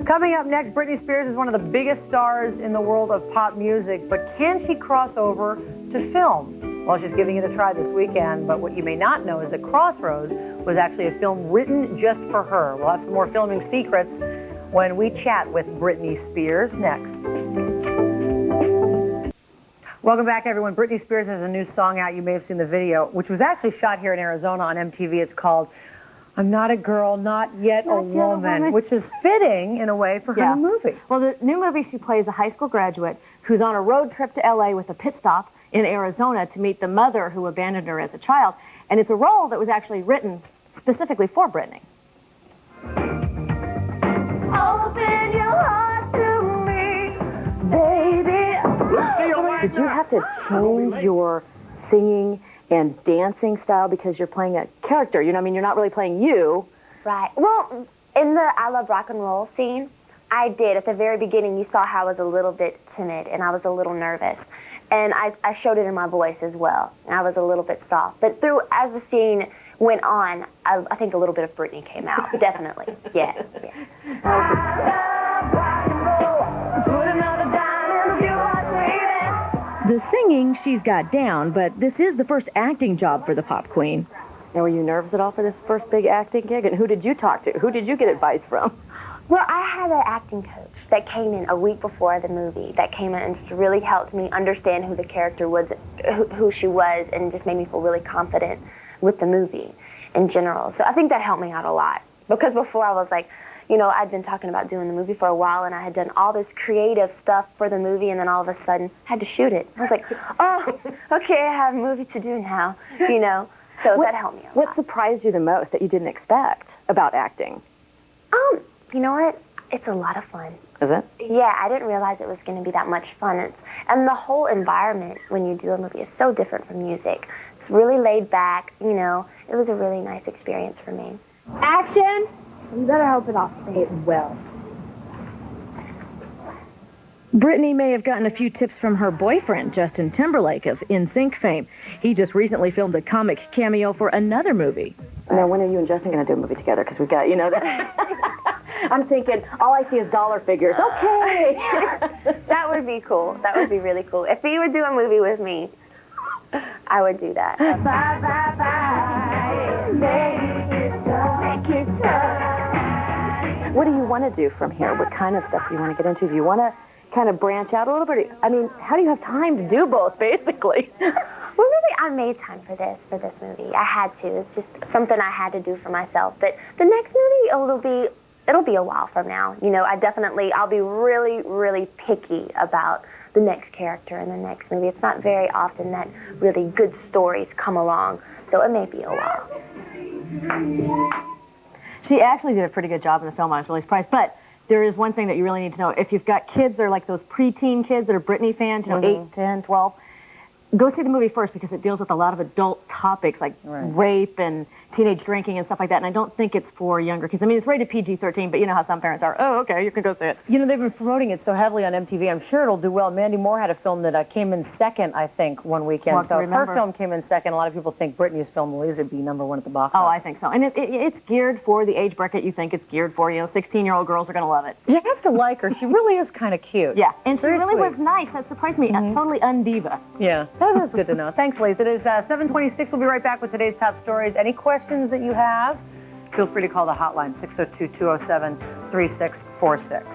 Coming up next, Britney Spears is one of the biggest stars in the world of pop music, but can she cross over to film? Well, she's giving it a try this weekend, but what you may not know is that Crossroads was actually a film written just for her. We'll have some more filming secrets when we chat with Britney Spears next. Welcome back, everyone. Britney Spears has a new song out. You may have seen the video, which was actually shot here in Arizona on MTV. It's called I'm Not a Girl, Not Yet a Woman, which is fitting in a way for her new movie. Well, the new movie, she plays a high school graduate who's on a road trip to L.A. with a pit stop in Arizona to meet the mother who abandoned her as a child. And it's a role that was actually written specifically for Britney. Open your heart to me, baby. Did you have to change your singing and dancing style because you're playing a character? You know, I mean, you're not really playing you. Right. Well, in the I Love Rock and Roll scene, I did. At the very beginning, you saw how I was a little bit timid and I was a little nervous. And I showed it in my voice as well. And I was a little bit soft. But as the scene went on, I think a little bit of Britney came out. Definitely. Yeah. The singing she's got down, but this is the first acting job for the pop queen. Now, were you nervous at all for this first big acting gig? And who did you talk to? Who did you get advice from? Well, I had an acting coach that came in a week before the movie, that came in and just really helped me understand who the character was, who she was, and just made me feel really confident with the movie in general. So I think that helped me out a lot. Because before I was like, you know, I'd been talking about doing the movie for a while, and I had done all this creative stuff for the movie, and then all of a sudden, I had to shoot it. I was like, oh, okay, I have a movie to do now, you know. So that helped me a lot. What surprised you the most that you didn't expect about acting? You know what? It's a lot of fun. Is it? Yeah, I didn't realize it was going to be that much fun. And the whole environment when you do a movie is so different from music. It's really laid back, you know. It was a really nice experience for me. Action! You better hope it all stays well. Britney may have gotten a few tips from her boyfriend, Justin Timberlake, of NSYNC fame. He just recently filmed a comic cameo for another movie. Now, when are you and Justin going to do a movie together? Because we've got, you know, that. I'm thinking, all I see is dollar figures. Okay. That would be cool. That would be really cool. If he would do a movie with me, I would do that. Bye, bye, bye. Make it tough. What do you want to do from here? What kind of stuff do you want to get into? Do you want to kind of branch out a little bit? I mean, how do you have time to do both, basically? Well, really, I made time for this movie. I had to. It's just something I had to do for myself. But the next movie, it'll be a while from now. You know, I'll be really, really picky about the next character in the next movie. It's not very often that really good stories come along, so it may be a while. She actually did a pretty good job in the film. I was really surprised. But there is one thing that you really need to know. If you've got kids, they're like those preteen kids that are Britney fans, you know, 8, 10, 12, go see the movie first because it deals with a lot of adult topics like rape and teenage drinking and stuff like that, and I don't think it's for younger kids. I mean, it's rated PG-13, but you know how some parents are. Oh, okay, you can go see it. You know, they've been promoting it so heavily on MTV. I'm sure it'll do well. Mandy Moore had a film that came in second, I think, one weekend. So if her film came in second, a lot of people think Britney's film will easily be #1 at the box office. Oh, I think so. And it's geared for the age bracket you think it's geared for. You know, 16-year-old girls are going to love it. You have to like her. She really is kind of cute. Yeah, and she really was nice. That surprised me. Totally undiva. Yeah, that is good to know. Thanks, Liz. It is 7:26. We'll be right back with today's top stories. Any questions that you have, feel free to call the hotline, 602-207-3646.